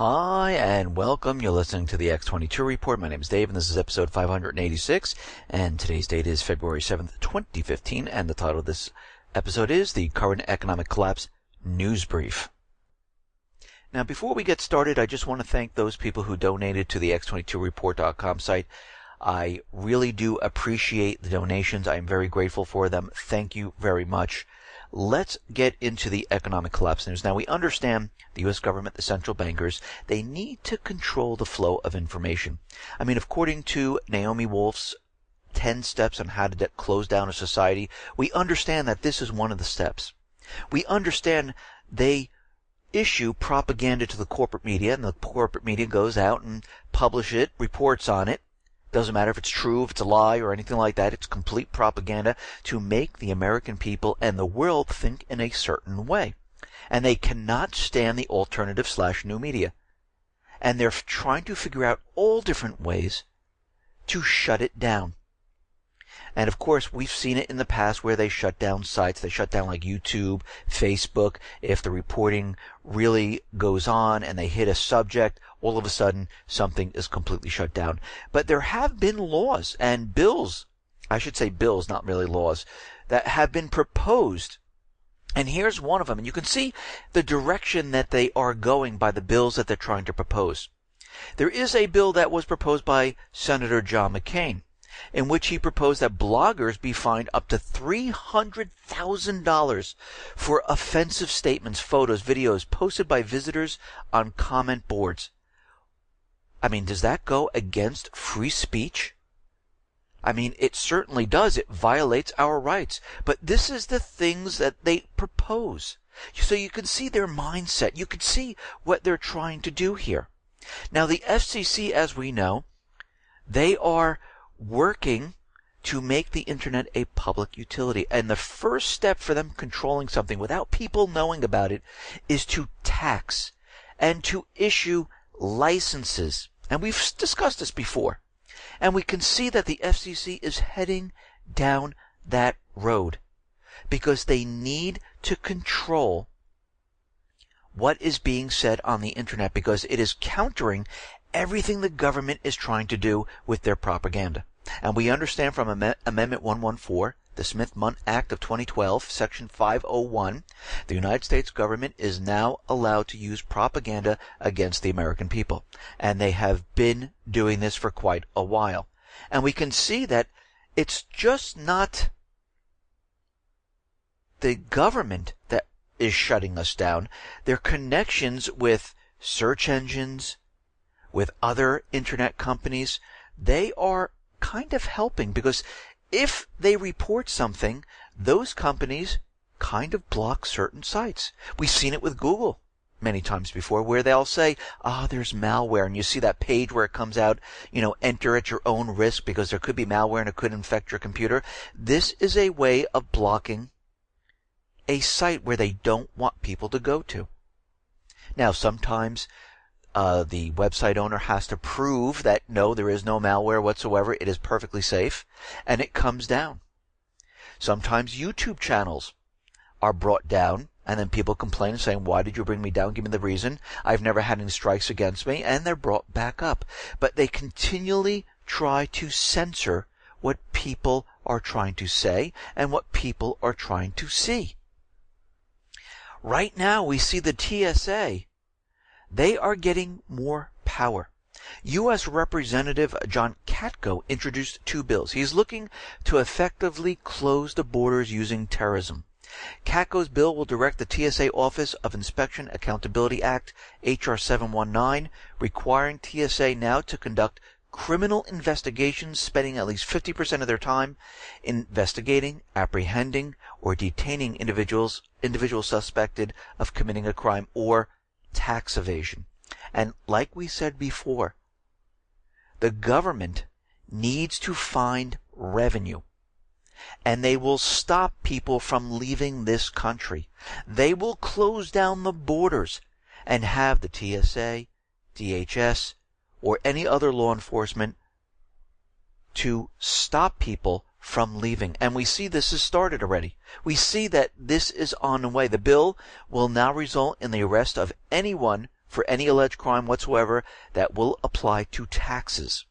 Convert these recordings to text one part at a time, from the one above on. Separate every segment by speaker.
Speaker 1: Hi, and welcome. You're listening to the X22 Report. My name is Dave, and this is episode 586, and today's date is February 7th, 2015, and the title of this episode is The Current Economic Collapse News Brief. Now, before we get started, I just want to thank those people who donated to the X22report.com site. I really do appreciate the donations. I am very grateful for them. Thank you very much. Let's get into the economic collapse news. Now, we understand the U.S. government, the central bankers, they need to control the flow of information. I mean, according to Naomi Wolf's 10 steps on how to close down a society, we understand that this is one of the steps. We understand they issue propaganda to the corporate media, and the corporate media goes out and publish it, reports on it. Doesn't matter if it's true, if it's a lie, or anything like that. It's complete propaganda to make the American people and the world think in a certain way. And they cannot stand the alternative/new media. And they're trying to figure out all different ways to shut it down. And of course, we've seen it in the past where they shut down sites. They shut down like YouTube, Facebook. If the reporting really goes on and they hit a subject, all of a sudden something is completely shut down. But there have been laws and bills, I should say bills, not really laws, that have been proposed. And here's one of them. And you can see the direction that they are going by the bills that they're trying to propose. There is a bill that was proposed by Senator John McCain, in which he proposed that bloggers be fined up to $300,000 for offensive statements, photos, videos posted by visitors on comment boards. I mean, does that go against free speech? I mean, it certainly does. It violates our rights. But this is the things that they propose. So you can see their mindset. You can see what they're trying to do here. Now, the FCC, as we know, they are working to make the internet a public utility. And the first step for them controlling something without people knowing about it is to tax and to issue licenses. And we've discussed this before. And we can see that the FCC is heading down that road because they need to control what is being said on the internet because it is countering everything the government is trying to do with their propaganda. And we understand from Amendment 114, the Smith-Mundt Act of 2012, Section 501, the United States government is now allowed to use propaganda against the American people. And they have been doing this for quite a while. And we can see that it's just not the government that is shutting us down. Their connections with search engines, with other internet companies, they are kind of helping because if they report something, those companies kind of block certain sites. We've seen it with Google many times before where they'll say, there's malware, and you see that page where it comes out, enter at your own risk because there could be malware and it could infect your computer. This is a way of blocking a site where they don't want people to go to. Now, sometimes the website owner has to prove that no, there is no malware whatsoever. It is perfectly safe, and it comes down. Sometimes YouTube channels are brought down, and then people complain and saying, why did you bring me down? Give me the reason. I've never had any strikes against me, and they're brought back up. But they continually try to censor what people are trying to say and what people are trying to see. Right now, we see the TSA. They are getting more power. U.S. Representative John Katko introduced 2 bills. He's looking to effectively close the borders using terrorism. Katko's bill will direct the TSA Office of Inspection Accountability Act, H.R. 719, requiring TSA now to conduct criminal investigations, spending at least 50% of their time investigating, apprehending, or detaining individuals suspected of committing a crime or tax evasion. And like we said before, the government needs to find revenue. And they will stop people from leaving this country. They will close down the borders and have the TSA, DHS, or any other law enforcement to stop people from leaving. And we see this has started already. We see that this is on the way. The bill will now result in the arrest of anyone for any alleged crime whatsoever that will apply to taxes.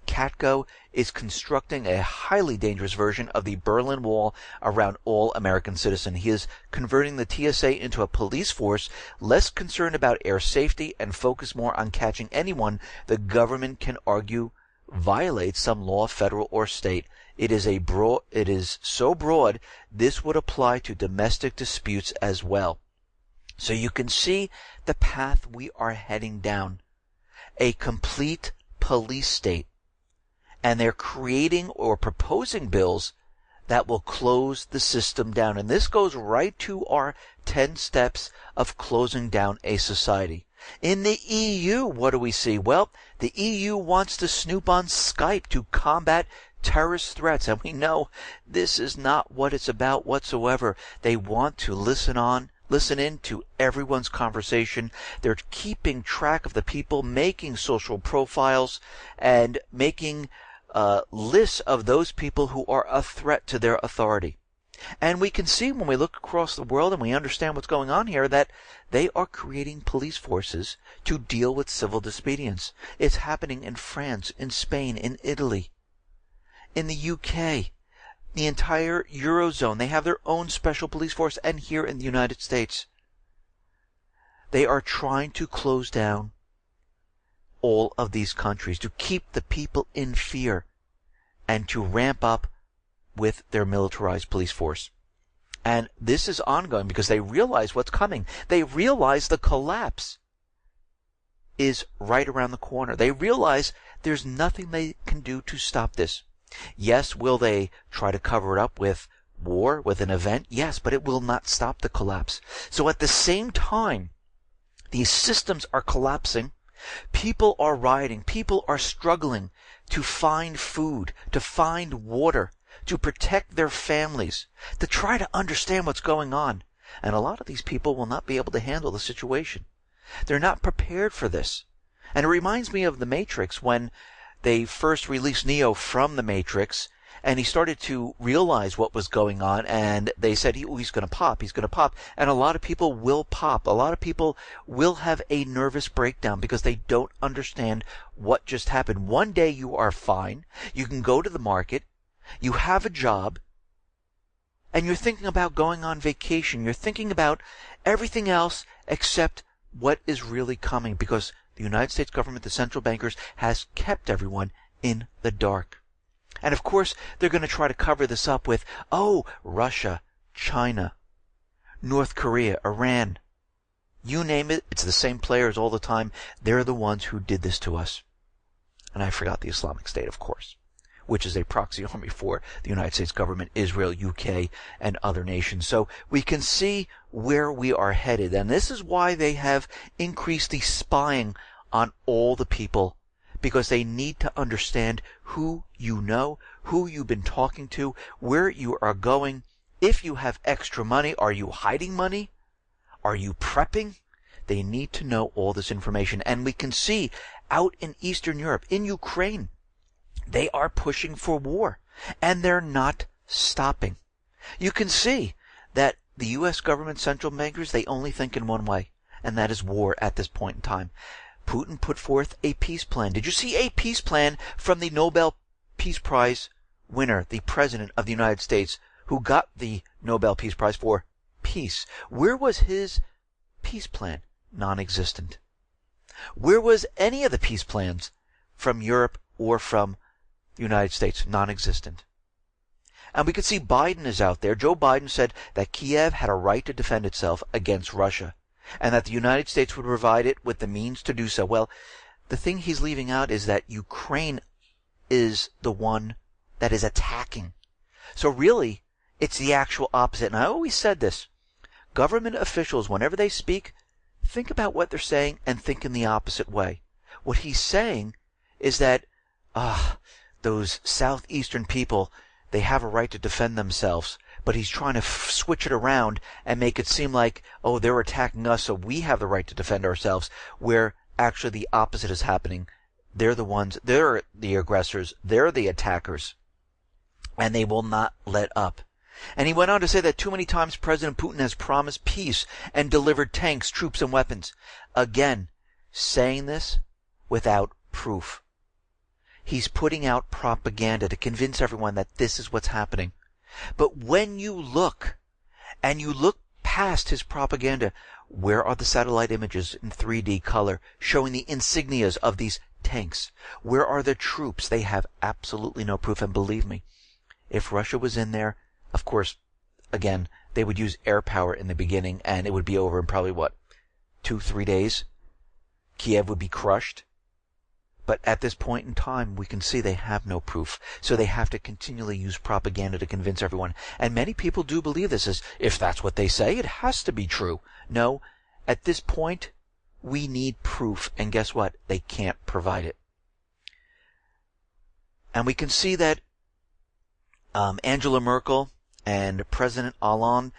Speaker 1: Katko is constructing a highly dangerous version of the Berlin Wall around all American citizens. He is converting the TSA into a police force less concerned about air safety and focused more on catching anyone the government can argue violates some law, federal or state. It is so broad, this would apply to domestic disputes as well. So you can see the path we are heading down. A complete police state. And they're creating or proposing bills that will close the system down. And this goes right to our 10 steps of closing down a society. In the EU, what do we see? Well, the EU wants to snoop on Skype to combat terrorist threats. And we know this is not what it's about whatsoever. They want to listen in to everyone's conversation. They're keeping track of the people, making social profiles, and making lists of those people who are a threat to their authority. And we can see when we look across the world and we understand what's going on here that they are creating police forces to deal with civil disobedience. It's happening in France, in Spain, in Italy, in the UK, the entire Eurozone. They have their own special police force, and here in the United States. They are trying to close down all of these countries, to keep the people in fear, and to ramp up with their militarized police force. And this is ongoing because they realize what's coming. They realize the collapse is right around the corner. They realize there's nothing they can do to stop this. Yes, will they try to cover it up with war, with an event? Yes, but it will not stop the collapse. So at the same time, these systems are collapsing. People are rioting. People are struggling to find food, to find water, to protect their families, to try to understand what's going on. And a lot of these people will not be able to handle the situation. They're not prepared for this. And it reminds me of The Matrix, when they first released Neo from the Matrix, and he started to realize what was going on, and they said he's going to pop, he's going to pop. And a lot of people will pop. A lot of people will have a nervous breakdown because they don't understand what just happened. One day you are fine, you can go to the market, you have a job, and you're thinking about going on vacation. You're thinking about everything else except what is really coming, because the United States government, the central bankers, has kept everyone in the dark. And of course, they're going to try to cover this up with, Russia, China, North Korea, Iran. You name it, it's the same players all the time. They're the ones who did this to us. And I forgot the Islamic State, of course, which is a proxy army for the United States government, Israel, UK, and other nations. So we can see where we are headed. And this is why they have increased the spying on all the people, because they need to understand who you know, who you've been talking to, where you are going. If you have extra money, are you hiding money? Are you prepping? They need to know all this information. And we can see out in Eastern Europe, in Ukraine, they are pushing for war, and they're not stopping. You can see that the U.S. government central bankers, they only think in one way, and that is war at this point in time. Putin put forth a peace plan. Did you see a peace plan from the Nobel Peace Prize winner, the President of the United States, who got the Nobel Peace Prize for peace? Where was his peace plan? Non-existent. Where was any of the peace plans from Europe or from the United States? Non-existent. And we could see Biden is out there. Joe Biden said that Kiev had a right to defend itself against Russia, and that the United States would provide it with the means to do so. Well, the thing he's leaving out is that Ukraine is the one that is attacking. So really, it's the actual opposite. And I always said this. Government officials, whenever they speak, think about what they're saying and think in the opposite way. What he's saying is that, those southeastern people, they have a right to defend themselves. But he's trying to switch it around and make it seem like, they're attacking us, so we have the right to defend ourselves, where actually the opposite is happening. They're the aggressors, they're the attackers, and they will not let up. And he went on to say that too many times President Putin has promised peace and delivered tanks, troops, and weapons. Again, saying this without proof. He's putting out propaganda to convince everyone that this is what's happening. But when you look, and you look past his propaganda, where are the satellite images in 3D color showing the insignias of these tanks? Where are the troops? They have absolutely no proof. And believe me, if Russia was in there, of course, again, they would use air power in the beginning, and it would be over in probably, 2-3 days? Kiev would be crushed. But at this point in time, we can see they have no proof. So they have to continually use propaganda to convince everyone. And many people do believe this is, if that's what they say, it has to be true. No, at this point, we need proof. And guess what? They can't provide it. And we can see that Angela Merkel and President Hollande,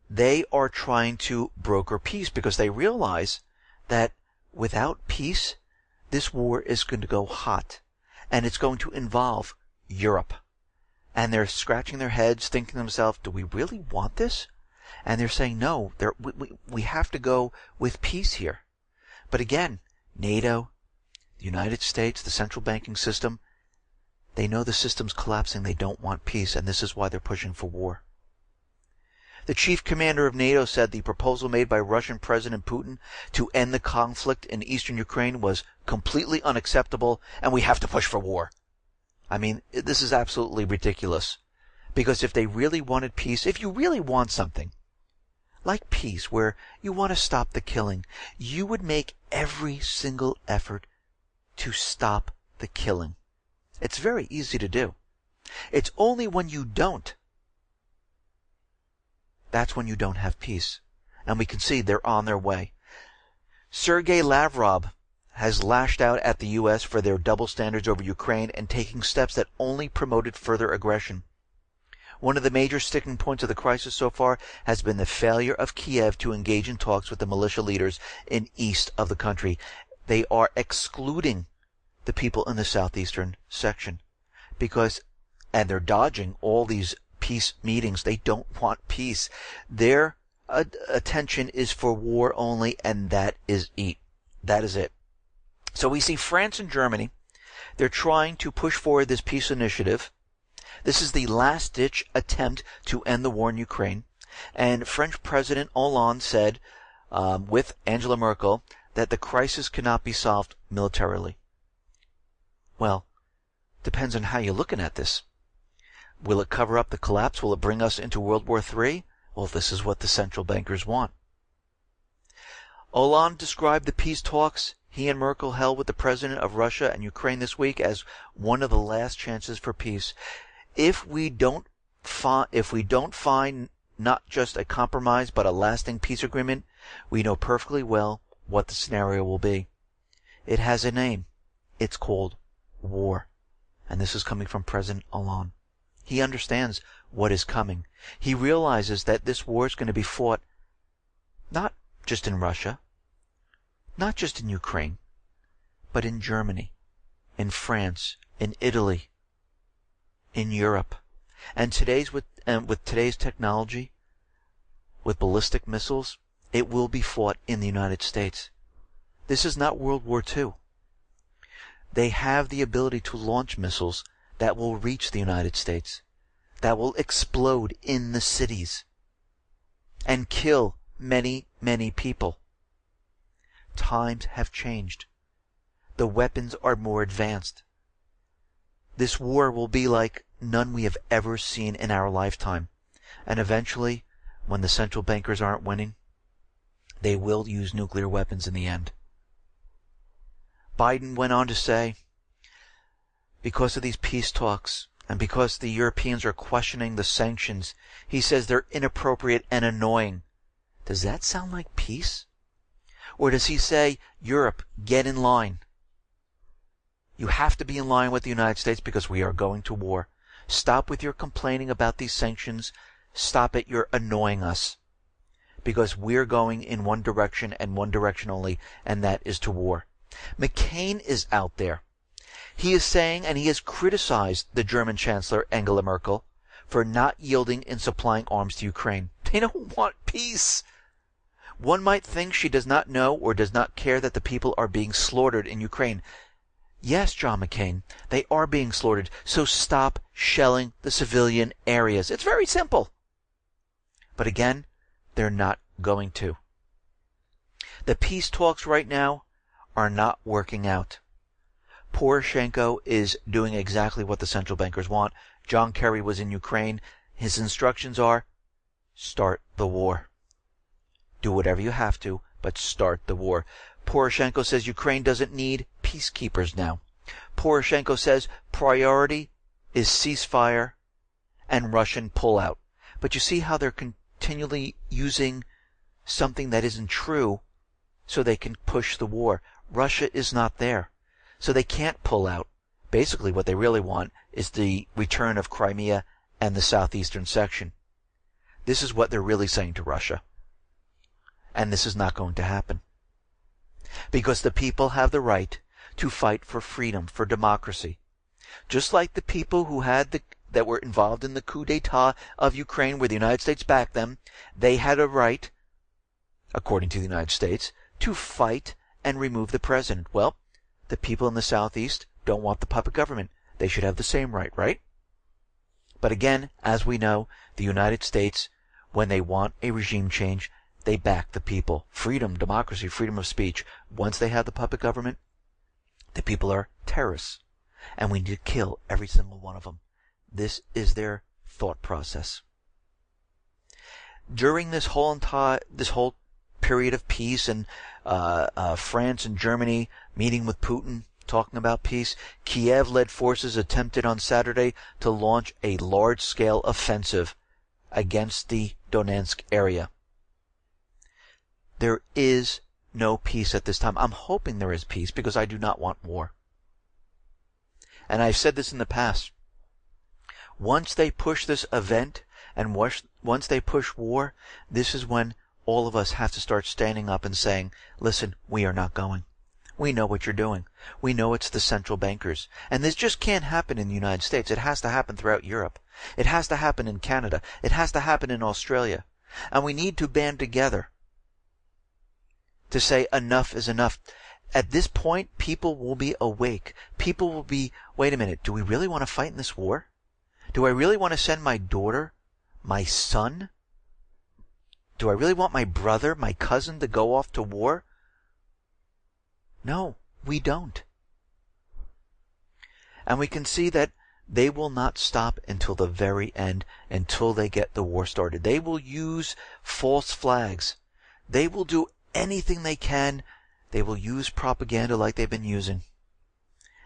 Speaker 1: they are trying to broker peace because they realize that without peace, this war is going to go hot, and it's going to involve Europe. And they're scratching their heads, thinking to themselves, do we really want this? And they're saying, no, we have to go with peace here. But again, NATO, the United States, the central banking system, they know the system's collapsing. They don't want peace, and this is why they're pushing for war. The chief commander of NATO said the proposal made by Russian President Putin to end the conflict in eastern Ukraine was completely unacceptable, and we have to push for war. I mean, this is absolutely ridiculous. Because if they really wanted peace, if you really want something like peace, where you want to stop the killing, you would make every single effort to stop the killing. It's very easy to do. It's only when you don't, that's when you don't have peace. And we can see they're on their way. Sergei Lavrov has lashed out at the U.S. for their double standards over Ukraine and taking steps that only promoted further aggression. One of the major sticking points of the crisis so far has been the failure of Kiev to engage in talks with the militia leaders in east of the country. They are excluding the people in the southeastern section and they're dodging all these peace meetings. They don't want peace. Their attention is for war only, and that is it. That is it. So we see France and Germany. They're trying to push forward this peace initiative. This is the last-ditch attempt to end the war in Ukraine. And French President Hollande said, with Angela Merkel, that the crisis cannot be solved militarily. Well, depends on how you're looking at this. Will it cover up the collapse? Will it bring us into World War III? Well, this is what the central bankers want. Hollande described the peace talks he and Merkel held with the president of Russia and Ukraine this week as one of the last chances for peace. If we don't find not just a compromise but a lasting peace agreement, we know perfectly well what the scenario will be. It has a name. It's called war. And this is coming from President Hollande. He understands what is coming. He realizes that this war is going to be fought not just in Russia, not just in Ukraine, but in Germany, in France, in Italy, in Europe. And with today's technology, with ballistic missiles, it will be fought in the United States. This is not World War II. They have the ability to launch missiles that will reach the United States, that will explode in the cities and kill many, many people. Times have changed. The weapons are more advanced. This war will be like none we have ever seen in our lifetime. And eventually, when the central bankers aren't winning, they will use nuclear weapons in the end. Biden went on to say, because of these peace talks and because the Europeans are questioning the sanctions, he says they're inappropriate and annoying. Does that sound like peace? Or does he say, Europe, get in line? You have to be in line with the United States because we are going to war. Stop with your complaining about these sanctions. Stop it. You're annoying us. Because we're going in one direction and one direction only, and that is to war. McCain is out there. He is saying, and he has criticized the German Chancellor Angela Merkel for not yielding in supplying arms to Ukraine. They don't want peace. One might think she does not know or does not care that the people are being slaughtered in Ukraine. Yes, John McCain, they are being slaughtered, so stop shelling the civilian areas. It's very simple. But again, they're not going to. The peace talks right now are not working out. Poroshenko is doing exactly what the central bankers want. John Kerry was in Ukraine. His instructions are, start the war. Do whatever you have to, but start the war. Poroshenko says Ukraine doesn't need peacekeepers now. Poroshenko says priority is ceasefire and Russian pullout. But you see how they're continually using something that isn't true so they can push the war. Russia is not there, so they can't pull out. Basically, what they really want is the return of Crimea and the southeastern section. This is what they're really saying to Russia. And this is not going to happen. Because the people have the right to fight for freedom, for democracy. Just like the people who that were involved in the coup d'etat of Ukraine, where the United States backed them, they had a right, according to the United States, to fight and remove the president. Well, the people in the southeast don't want the puppet government. They should have the same right, right? But again, as we know, the United States, when they want a regime change, they back the people. Freedom, democracy, freedom of speech. Once they have the puppet government, the people are terrorists. And we need to kill every single one of them. This is their thought process. During this whole period of peace and France and Germany meeting with Putin, talking about peace, Kiev-led forces attempted on Saturday to launch a large-scale offensive against the Donetsk area. There is no peace at this time. I'm hoping there is peace because I do not want war. And I've said this in the past. Once they push this event and once they push war, this is when all of us have to start standing up and saying, listen, we are not going. We know what you're doing. We know it's the central bankers. And this just can't happen in the United States. It has to happen throughout Europe. It has to happen in Canada. It has to happen in Australia. And we need to band together to say enough is enough. At this point, people will be awake. People will be, wait a minute, do we really want to fight in this war? Do I really want to send my daughter, my son? Do I really want my brother, my cousin to go off to war? No, we don't. And we can see that they will not stop until the very end, until they get the war started. They will use false flags. They will do anything they can. They will use propaganda like they've been using.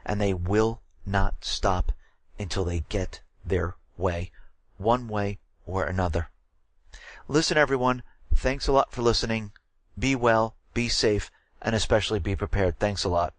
Speaker 1: And they will not stop until they get their way, one way or another. Listen, everyone, thanks a lot for listening. Be well, be safe, and especially be prepared. Thanks a lot.